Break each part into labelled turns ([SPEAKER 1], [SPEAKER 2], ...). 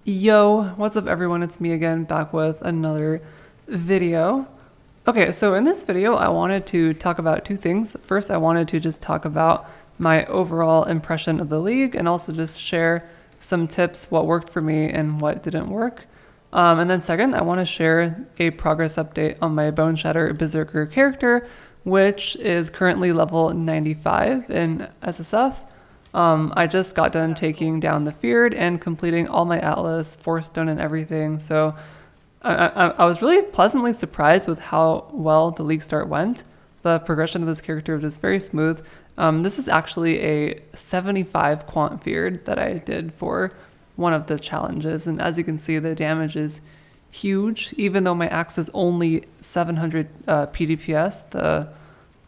[SPEAKER 1] Yo, what's up everyone? It's me again, back with another video. Okay, so in this video, I wanted to talk about two things. First, I wanted to just talk about my overall impression of the league and also just share some tips, what worked for me and what didn't work. And then second, I want to share a progress update on my Boneshatter Berserker character, which is currently level 95 in SSF. I just got done taking down the Feared and completing all my Atlas, 4-stone and everything, so I was really pleasantly surprised with how well the league start went. The progression of this character was just very smooth. This is actually a 75 quant Feared that I did for one of the challenges, and as you can see, the damage is huge. Even though my axe is only 700 PDPS, the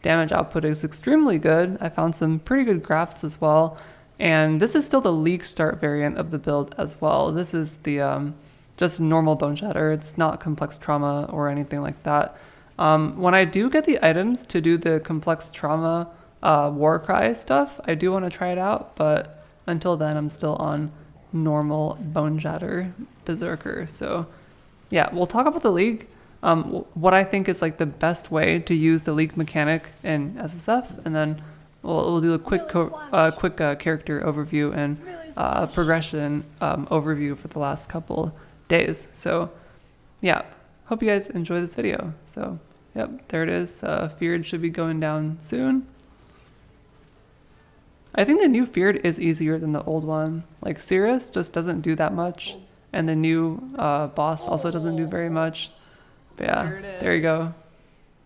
[SPEAKER 1] damage output is extremely good. I found some pretty good grafts as well, and this is still the league start variant of the build as well. This is the just normal Boneshatter. It's not complex trauma or anything like that. When I do get the items to do the complex trauma Warcry stuff, I do want to try it out, but until then I'm still on normal Boneshatter Berserker. So yeah, we'll talk about the league. What I think is like the best way to use the league mechanic in SSF, and then we'll do a quick character overview and progression overview for the last couple days. So yeah, hope you guys enjoy this video. So yep, there it is. Feared should be going down soon. I think the new Feared is easier than the old one. Like Cirrus just doesn't do that much, and the new boss also doesn't do very much. But yeah, there you go.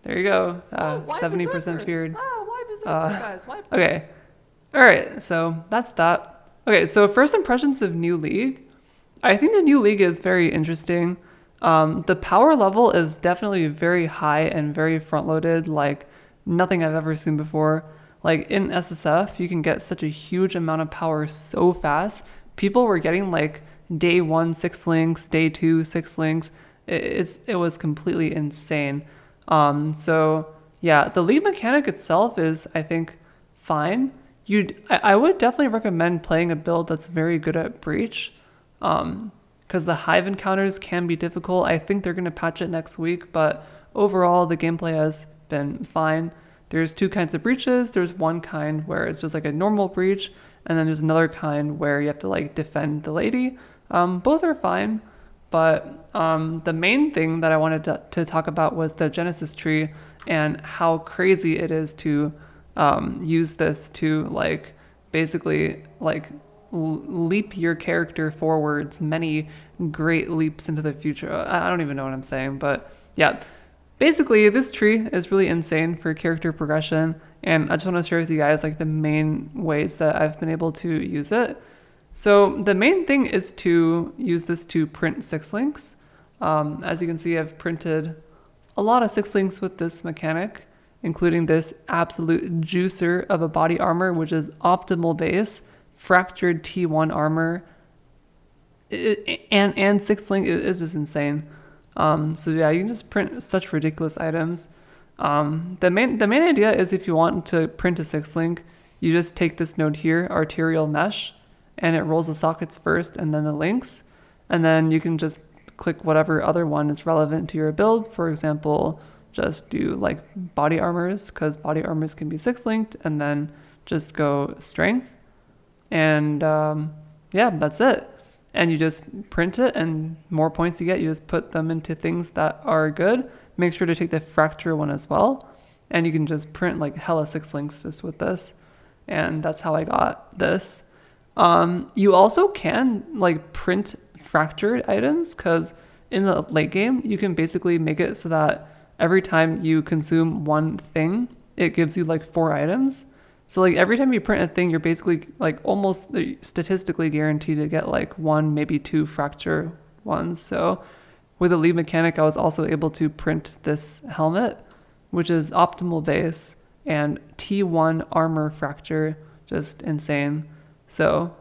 [SPEAKER 1] There you go. 70% Feared.
[SPEAKER 2] Why Berserker, guys? Why?
[SPEAKER 1] Okay. All right. So that's that. Okay. So first impressions of new league. I think the new league is very interesting. The power level is definitely very high and very front loaded, like nothing I've ever seen before. Like in SSF, you can get such a huge amount of power so fast. People were getting like day 1 6 links, day 2 6 links. It was completely insane. So yeah, the lead mechanic itself is, I think, fine. I would definitely recommend playing a build that's very good at breach, because the hive encounters can be difficult. I think they're going to patch it next week, but overall the gameplay has been fine. There's two kinds of breaches. There's one kind where it's just like a normal breach, and then there's another kind where you have to like defend the lady. Both are fine. But the main thing that I wanted to talk about was the Genesis tree and how crazy it is to use this to like basically like leap your character forwards many great leaps into the future. I don't even know what I'm saying, but yeah, basically this tree is really insane for character progression, and I just want to share with you guys like the main ways that I've been able to use it. So the main thing is to use this to print 6 links. As you can see, I've printed a lot of 6 links with this mechanic, including this absolute juicer of a body armor, which is optimal base, fractured T1 armor, and 6 link is just insane. So yeah, you can just print such ridiculous items. The main idea is if you want to print a 6 link, you just take this node here, arterial mesh, and it rolls the sockets first and then the links, and then you can just click whatever other one is relevant to your build. For example, just do like body armors, because body armors can be 6 linked, and then just go strength, and yeah, that's it. And you just print it, and more points you get, you just put them into things that are good. Make sure to take the fracture one as well, and you can just print like hella 6 links just with this, and that's how I got this. You also can like print fractured items, because in the late game you can basically make it so that every time you consume one thing, it gives you like 4 items. So like every time you print a thing, you're basically like almost statistically guaranteed to get like 1, maybe 2 fracture ones. So with the lead mechanic, I was also able to print this helmet, which is optimal base and T1 armor fracture, just insane. So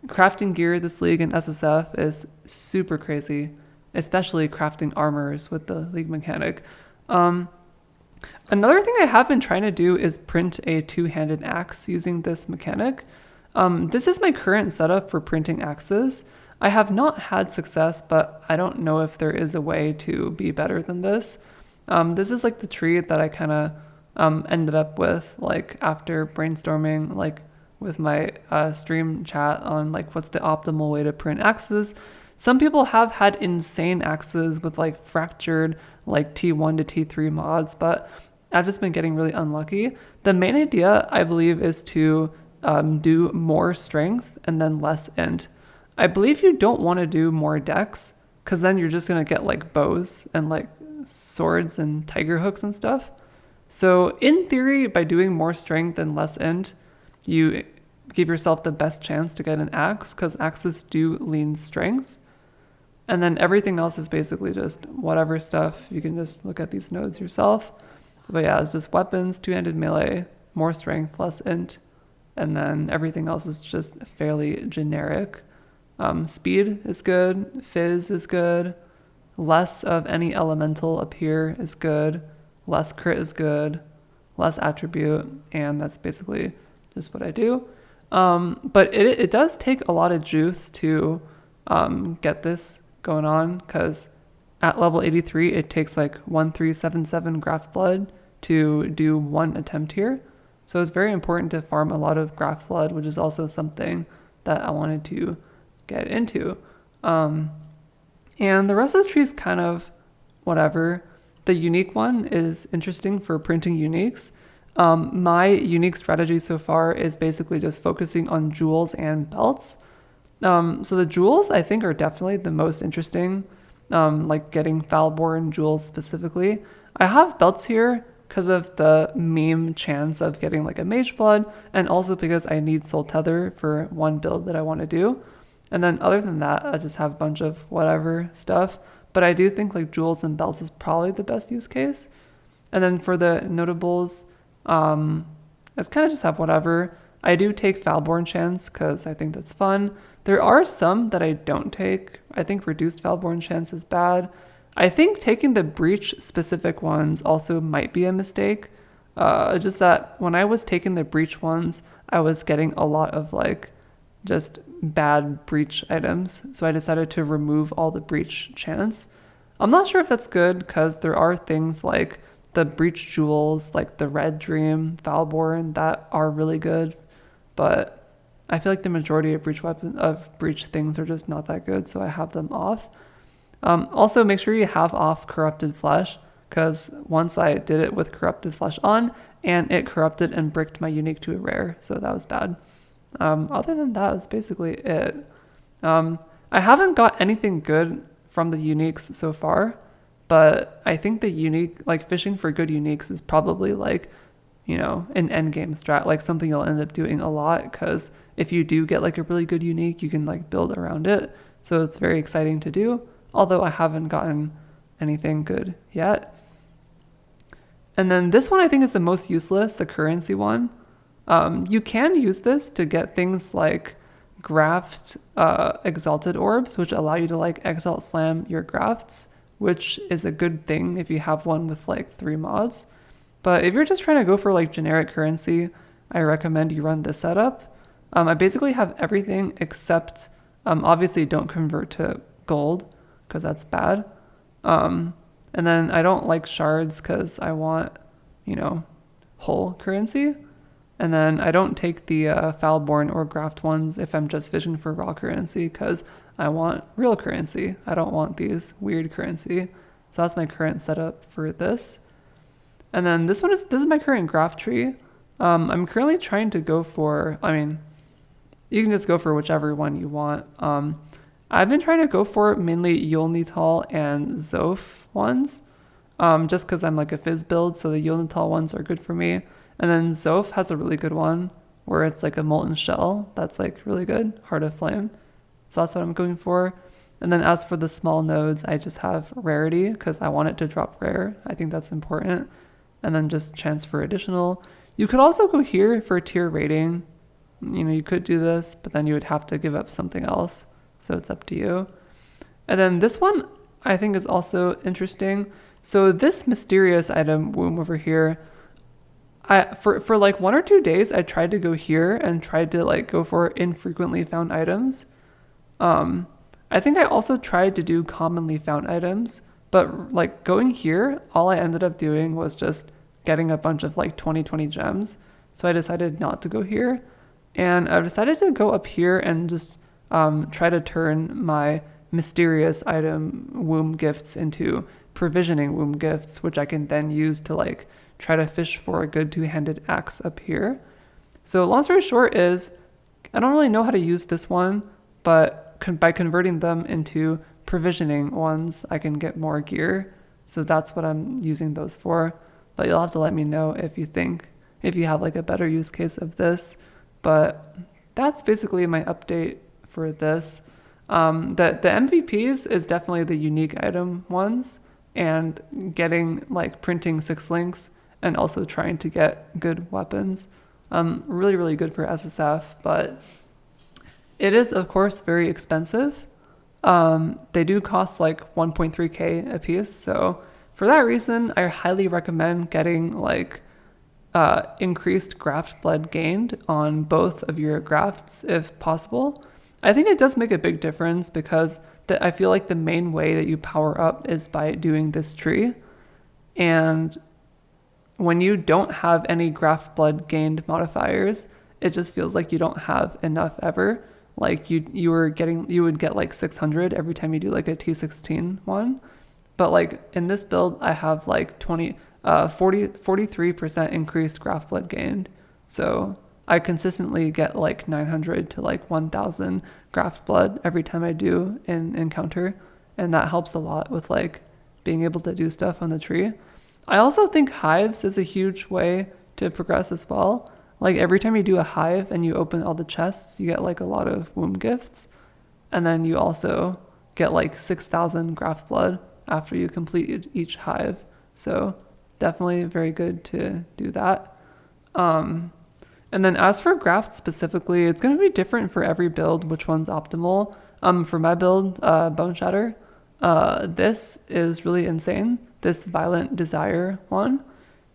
[SPEAKER 1] crafting gear this league in SSF is super crazy, especially crafting armors with the league mechanic. Another thing I have been trying to do is print a 2-handed axe using this mechanic. This is my current setup for printing axes. I have not had success, but I don't know if there is a way to be better than this. This is like the tree that I kind of ended up with, like after brainstorming, like with my stream chat on like what's the optimal way to print axes. Some people have had insane axes with like fractured like T1 to T3 mods, but I've just been getting really unlucky. The main idea, I believe, is to do more strength and then less int. I believe you don't want to do more dex because then you're just going to get like bows and like swords and tiger hooks and stuff. So in theory, by doing more strength and less int, you give yourself the best chance to get an axe because axes do lean strength. And then everything else is basically just whatever stuff. You can just look at these nodes yourself. But yeah, it's just weapons, two-handed melee, more strength, less int. And then everything else is just fairly generic. Speed is good. Fizz is good. Less of any elemental appear is good. Less crit is good. Less attribute. And that's basically just what I do. But it does take a lot of juice to get this going on, because at level 83 it takes like 1377 graft blood to do one attempt here. So it's very important to farm a lot of graft blood, which is also something that I wanted to get into. And the rest of the tree is kind of whatever. The unique one is interesting for printing uniques. My unique strategy so far is basically just focusing on jewels and belts. So the jewels I think are definitely the most interesting, like getting Foulborn jewels specifically. I have belts here because of the meme chance of getting like a mage blood, and also because I need soul tether for one build that I want to do. And then other than that, I just have a bunch of whatever stuff. But I do think like jewels and belts is probably the best use case. And then for the notables, I kind of just have whatever. I do take Foulborn chance because I think that's fun. There are some that I don't take. I think reduced Foulborn chance is bad. I think taking the breach specific ones also might be a mistake. Just that when I was taking the breach ones, I was getting a lot of like just bad breach items. So I decided to remove all the breach chance. I'm not sure if that's good because there are things like the breach jewels, like the red dream, Foulborn, that are really good. But I feel like the majority of breach things are just not that good, so I have them off. Also, make sure you have off corrupted flesh, because once I did it with corrupted flesh on, and it corrupted and bricked my unique to a rare, so that was bad. Other than that, is basically it. I haven't got anything good from the uniques so far, but I think the unique, like fishing for good uniques is probably like, you know, an endgame strat, like something you'll end up doing a lot, because if you do get like a really good unique, you can like build around it. So it's very exciting to do, although I haven't gotten anything good yet. And then this one I think is the most useless, the currency one. You can use this to get things like Graft exalted orbs, which allow you to like exalt slam your grafts, which is a good thing if you have one with like 3 mods. But if you're just trying to go for like generic currency, I recommend you run this setup. I basically have everything except, obviously don't convert to gold because that's bad. And then I don't like shards because I want, you know, whole currency. And then I don't take the Foulborn or Graft ones if I'm just fishing for raw currency because I want real currency. I don't want these weird currency. So that's my current setup for this. And then this is my current graft tree. I'm currently trying to go for, I mean, you can just go for whichever one you want. I've been trying to go for mainly Yulnital and Zoph ones, just because I'm like a fizz build, so the Yulnital ones are good for me. And then Zoph has a really good one where it's like a molten shell that's like really good, Heart of Flame. So that's what I'm going for. And then as for the small nodes, I just have rarity because I want it to drop rare. I think that's important. And then just chance for additional. You could also go here for tier rating. You know, you could do this, but then you would have to give up something else. So it's up to you. And then this one I think is also interesting. So this mysterious item womb over here, for like 1 or 2 days, I tried to go here and tried to like go for infrequently found items. I think I also tried to do commonly found items, but like going here, all I ended up doing was just getting a bunch of like 2020 gems. So I decided not to go here. And I've decided to go up here and just try to turn my mysterious item womb gifts into provisioning womb gifts, which I can then use to like try to fish for a good two-handed axe up here. So long story short is I don't really know how to use this one, but by converting them into provisioning ones, I can get more gear. So that's what I'm using those for. But you'll have to let me know if you have like a better use case of this. But that's basically my update for this. The MVPs is definitely the unique item ones, and getting like printing 6 links and also trying to get good weapons. Really, really good for SSF, but it is of course very expensive. They do cost like 1.3k a piece, so for that reason, I highly recommend getting like increased graft blood gained on both of your grafts if possible. I think it does make a big difference because I feel like the main way that you power up is by doing this tree. And when you don't have any graft blood gained modifiers, it just feels like you don't have enough ever. Like you would get like 600 every time you do like a T16 one. But like in this build, I have like 43% increased graft blood gained. So I consistently get like 900 to like 1000 graft blood every time I do an encounter. And that helps a lot with like being able to do stuff on the tree. I also think hives is a huge way to progress as well. Like every time you do a hive and you open all the chests, you get like a lot of womb gifts. And then you also get like 6,000 graft blood after you complete each hive. So definitely very good to do that. And then as for graft specifically, it's going to be different for every build, which one's optimal. For my build, Boneshatter, this is really insane, this Violent Desire one.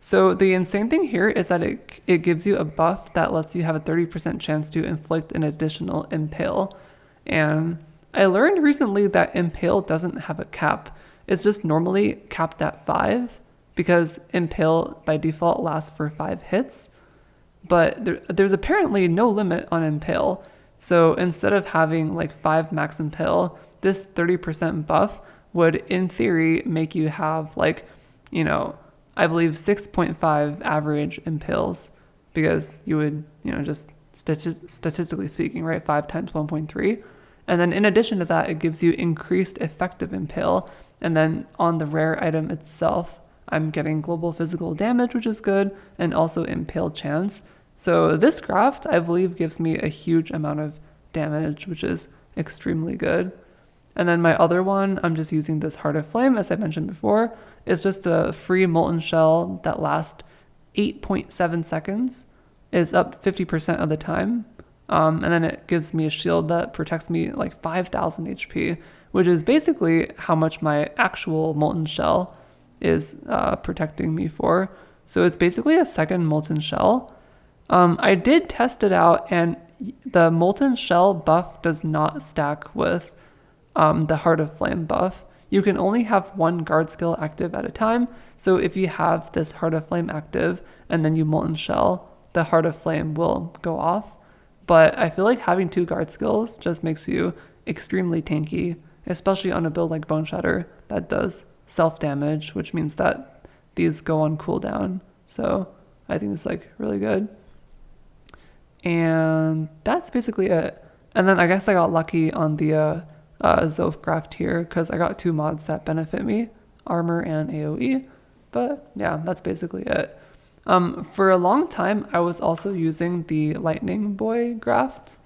[SPEAKER 1] So the insane thing here is that it gives you a buff that lets you have a 30% chance to inflict an additional impale. And I learned recently that impale doesn't have a cap. It's just normally capped at 5 because impale by default lasts for 5 hits. But there's apparently no limit on impale. So instead of having like 5 max impale, this 30% buff would in theory make you have like, I believe 6.5 average impales, because you would, just statistically speaking, right, 5 times 1.3. And then in addition to that, it gives you increased effective impale. And then on the rare item itself, I'm getting global physical damage, which is good, and also impale chance. So this graft, I believe, gives me a huge amount of damage, which is extremely good. And then my other one, I'm just using this Heart of Flame, as I mentioned before. It's just a free molten shell that lasts 8.7 seconds, is up 50% of the time. And then it gives me a shield that protects me like 5,000 HP, which is basically how much my actual molten shell is protecting me for. So it's basically a second molten shell. I did test it out, and the molten shell buff does not stack with the Heart of Flame buff. You can only have one guard skill active at a time. So if you have this Heart of Flame active and then you molten shell, the Heart of Flame will go off. But I feel like having 2 guard skills just makes you extremely tanky, especially on a build like Boneshatter that does self-damage, which means that these go on cooldown. So I think it's like really good. And that's basically it. And then I guess I got lucky on the Zoph graft here because I got 2 mods that benefit me, armor and AoE. But yeah, that's basically it. For a long time, I was also using the Lightning Boy graft.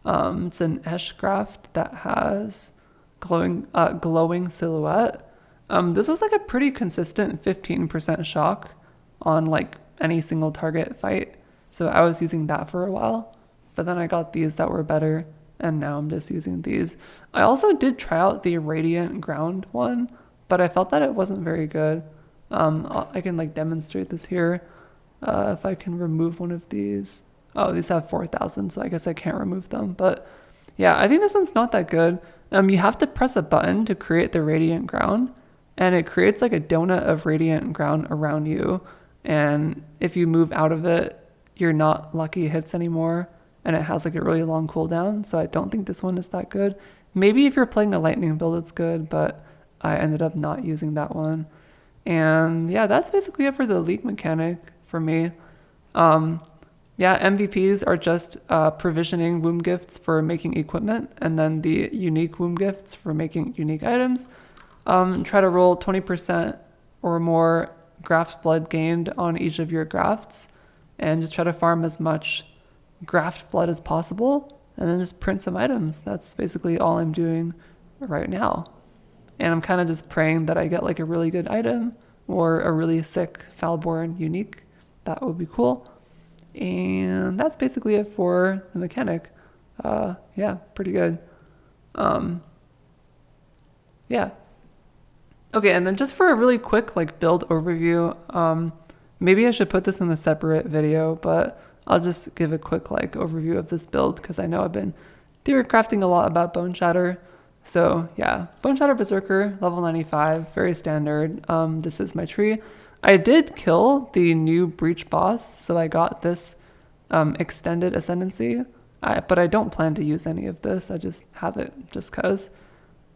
[SPEAKER 1] It's an Esh graft that has glowing silhouette. This was like a pretty consistent 15% shock on like any single target fight. So I was using that for a while, but then I got these that were better, and now I'm just using these. I also did try out the Radiant Ground one, but I felt that it wasn't very good. I can like demonstrate this here. If I can remove one of these. Oh, these have 4,000, so I guess I can't remove them. But yeah, I think this one's not that good. You have to press a button to create the radiant ground, and it creates like a donut of radiant ground around you. And if you move out of it, you're not lucky hits anymore, and it has like a really long cooldown. So I don't think this one is that good. Maybe if you're playing a lightning build, it's good, but I ended up not using that one. And yeah, that's basically it for the league mechanic for me. Yeah, MVPs are just provisioning womb gifts for making equipment, and then the unique womb gifts for making unique items. Try to roll 20% or more graft blood gained on each of your grafts, and just try to farm as much graft blood as possible, and then just print some items. That's basically all I'm doing right now. And I'm kind of just praying that I get like a really good item or a really sick Falborn unique. That would be cool. And that's basically it for the mechanic. Yeah, pretty good. Yeah. Okay, and then just for a really quick like build overview, maybe I should put this in a separate video, but I'll just give a quick like overview of this build because I know I've been theory crafting a lot about Boneshatter. So yeah, Boneshatter Berserker, level 95, very standard. This is my tree. I did kill the new breach boss, so I got this extended ascendancy, but I don't plan to use any of this. I just have it just cause.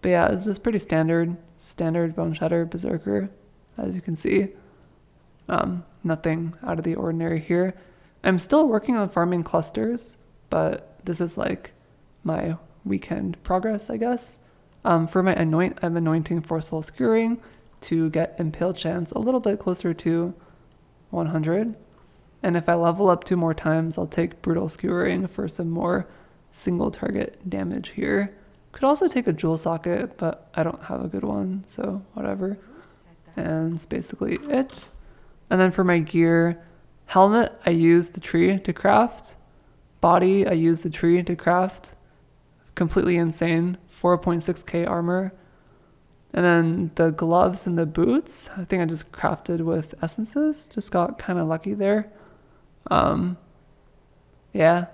[SPEAKER 1] But yeah, it's just pretty standard Boneshatter Berserker, as you can see. Nothing out of the ordinary here. I'm still working on farming clusters, but this is like my weekend progress, I guess. For my anoint, I'm anointing Forceful Skewering to get Impale chance a little bit closer to 100. And if I level up 2 more times, I'll take Brutal Skewering for some more single target damage here. Could also take a Jewel Socket, but I don't have a good one, so whatever. And it's basically it. And then for my gear, helmet, I use the tree to craft. Body, I use the tree to craft. Completely insane, 4.6k armor. And then the gloves and the boots, I think I just crafted with essences. Just got kind of lucky there. Yeah.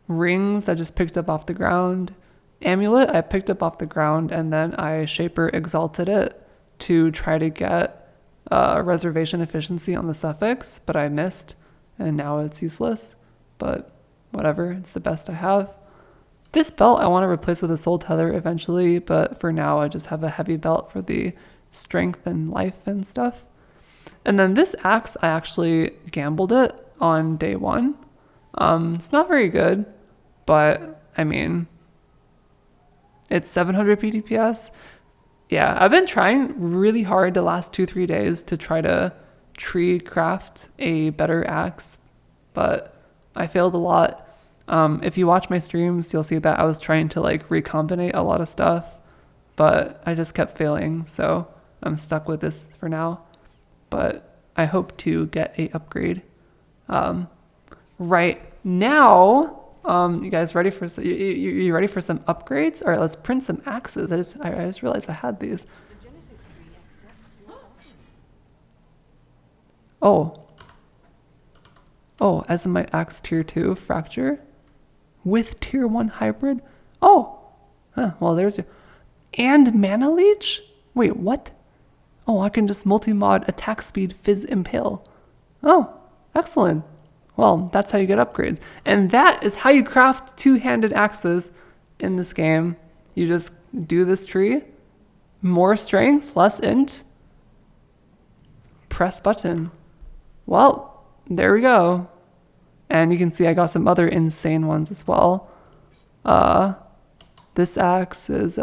[SPEAKER 1] Rings, I just picked up off the ground. Amulet, I picked up off the ground, and then I Shaper Exalted it to try to get reservation efficiency on the suffix, but I missed, and now it's useless. But whatever, it's the best I have. This belt I want to replace with a soul tether eventually, but for now I just have a heavy belt for the strength and life and stuff. And then this axe, I actually gambled it on day 1. It's not very good, but I mean, it's 700 PDPS. Yeah, I've been trying really hard the last 2-3 days to try to tree craft a better axe, but I failed a lot. If you watch my streams, you'll see that I was trying to like recombinate a lot of stuff, but I just kept failing, so I'm stuck with this for now. But I hope to get a upgrade. Right now, you guys ready for you ready for some upgrades? All right, let's print some axes. I just realized I had these. Oh, as in my axe tier 2 fracture with tier 1 hybrid. Oh, well, there's your and mana leech. Wait, what? Oh, I can just multi-mod attack speed fizz impale. Oh, excellent. Well, that's how you get upgrades. And that is how you craft 2-handed axes in this game. You just do this tree, more strength, less int, press button. Well, there we go. And you can see I got some other insane ones as well. This axe is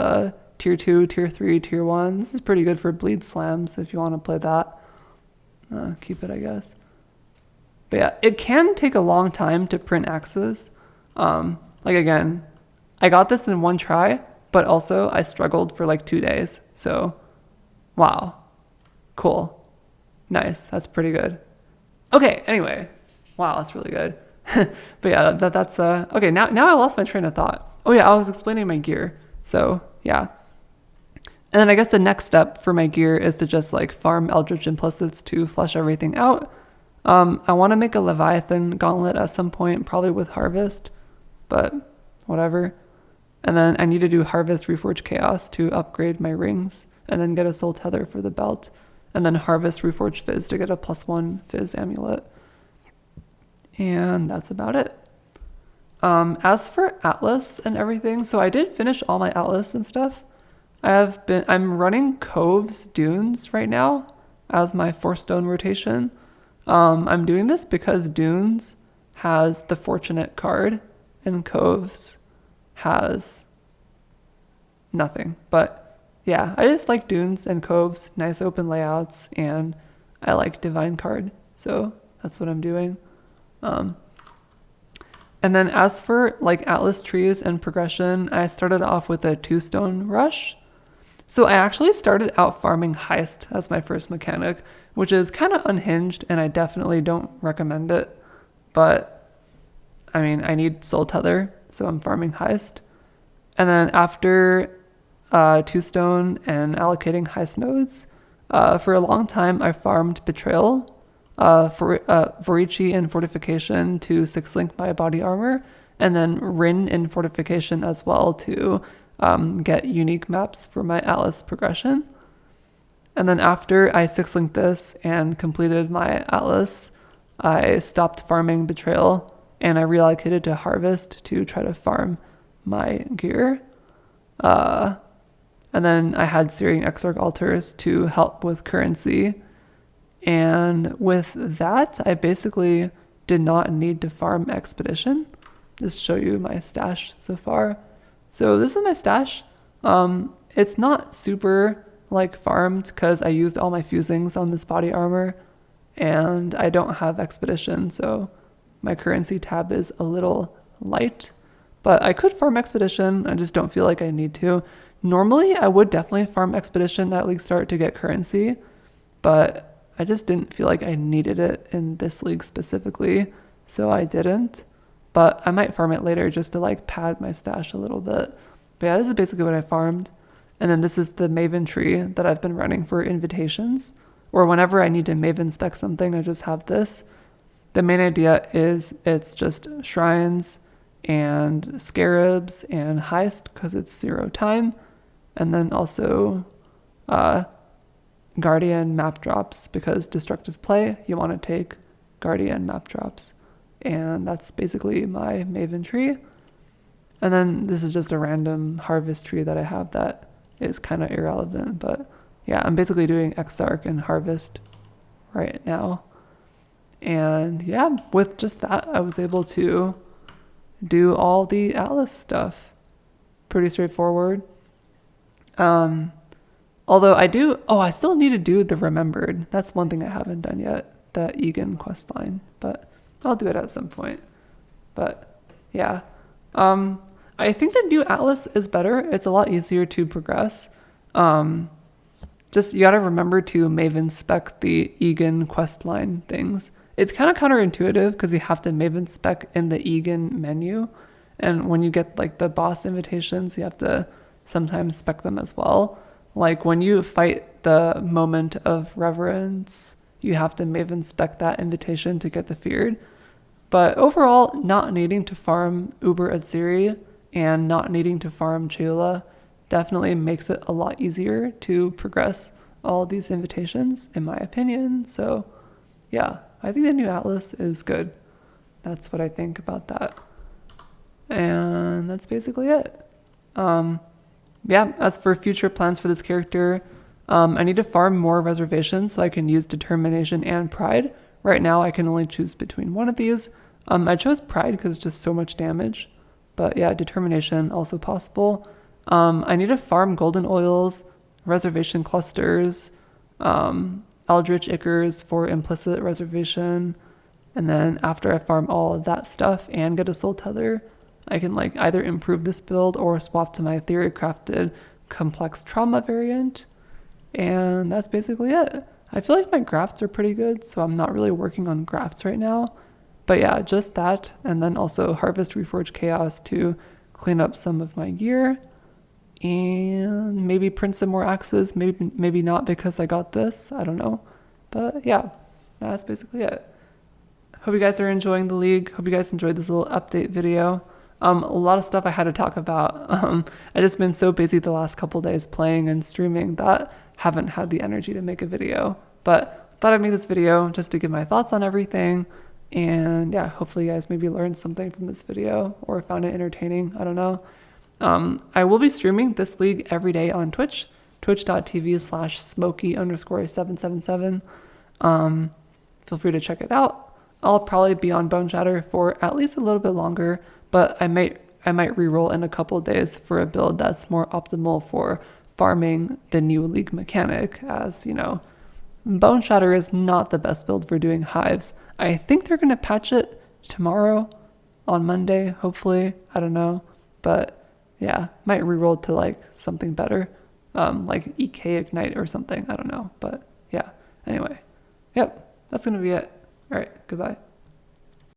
[SPEAKER 1] tier 2, tier 3, tier 1. This is pretty good for bleed slams if you want to play that. Keep it, I guess. But yeah, it can take a long time to print axes. Like again, I got this in 1 try, but also I struggled for like 2 days. So, wow. Cool. Nice. That's pretty good. Okay, anyway. Wow, that's really good. But yeah, that's okay, now I lost my train of thought. Oh yeah, I was explaining my gear. So, yeah. And then I guess the next step for my gear is to just like farm Eldritch Implicits to flesh everything out. I want to make a Leviathan gauntlet at some point, probably with Harvest, but whatever. And then I need to do Harvest Reforge Chaos to upgrade my rings, and then get a Soul Tether for the belt, and then Harvest Reforge Fizz to get a +1 Fizz amulet. And that's about it. As for Atlas and everything, so I did finish all my Atlas and stuff. I'm running Cove's Dunes right now as my 4-stone rotation. I'm doing this because Dunes has the Fortunate card and Cove's has nothing. But yeah, I just like Dunes and Cove's, nice open layouts, and I like Divine card. So that's what I'm doing. And then as for like Atlas trees and progression, I started off with a 2-stone rush. So I actually started out farming Heist as my first mechanic, which is kind of unhinged, and I definitely don't recommend it. But I mean, I need Soul Tether, so I'm farming Heist. And then after 2-stone and allocating Heist nodes, for a long time I farmed Betrayal, for Vorici in Fortification to 6-link my body armor, and then Rin in Fortification as well to get unique maps for my Atlas progression. And then after I 6-linked this and completed my Atlas, I stopped farming Betrayal, and I reallocated to Harvest to try to farm my gear. And then I had Searing Exarch Altars to help with currency. And with that, I basically did not need to farm Expedition. Just show you my stash so far. So this is my stash. It's not super like farmed because I used all my fusings on this body armor, and I don't have Expedition, so my currency tab is a little light. But I could farm Expedition, I just don't feel like I need to. Normally, I would definitely farm Expedition at League Start to get currency, but I just didn't feel like I needed it in this league specifically, so I didn't. But I might farm it later just to like pad my stash a little bit. But yeah, this is basically what I farmed. And then this is the Maven tree that I've been running for invitations, or whenever I need to Maven spec something, I just have this. The main idea is it's just shrines and scarabs and heist because it's 0 time, and then also guardian map drops because destructive play, you want to take guardian map drops. And that's basically my Maven tree. And then this is just a random harvest tree that I have that is kind of irrelevant, but yeah, I'm basically doing Exarch and Harvest right now. And yeah, with just that, I was able to do all the Atlas stuff. Pretty straightforward. Although I still need to do the Remembered. That's one thing I haven't done yet, the Egan quest line, but I'll do it at some point. But yeah, I think the new Atlas is better. It's a lot easier to progress. Just you gotta remember to Maven spec the Egan questline things. It's kind of counterintuitive because you have to Maven spec in the Egan menu, and when you get like the boss invitations, you have to sometimes spec them as well. Like when you fight the Moment of Reverence, you have to Maven spec that invitation to get the Feared. But overall, not needing to farm Uber Atziri and not needing to farm Chula definitely makes it a lot easier to progress all these invitations, in my opinion. So yeah, I think the new Atlas is good. That's what I think about that. And that's basically it. Yeah, as for future plans for this character, I need to farm more reservations so I can use Determination and Pride. Right now, I can only choose between one of these. I chose Pride because it's just so much damage. But yeah, Determination also possible. I need to farm Golden Oils, Reservation Clusters, Eldritch Ichors for Implicit Reservation. And then after I farm all of that stuff and get a Soul Tether, I can like either improve this build or swap to my Theory Crafted Complex Trauma variant. And that's basically it. I feel like my grafts are pretty good, so I'm not really working on grafts right now. But yeah, just that, and then also Harvest Reforge Chaos to clean up some of my gear. And maybe print some more axes, maybe not because I got this, I don't know. But yeah, that's basically it. Hope you guys are enjoying the league. Hope you guys enjoyed this little update video. A lot of stuff I had to talk about. I just been so busy the last couple days playing and streaming that haven't had the energy to make a video. But thought I'd make this video just to give my thoughts on everything. And yeah, hopefully you guys maybe learned something from this video or found it entertaining. I don't know. I will be streaming this league every day on Twitch, twitch.tv/smokey_777. Feel free to check it out. I'll probably be on Boneshatter for at least a little bit longer, but I might reroll in a couple of days for a build that's more optimal for farming the new league mechanic, as you know, Boneshatter is not the best build for doing hives. I think they're going to patch it tomorrow on Monday, hopefully. I don't know. But yeah, might reroll to like something better, like EK Ignite or something. I don't know. But yeah, anyway. Yep, that's going to be it. All right, goodbye.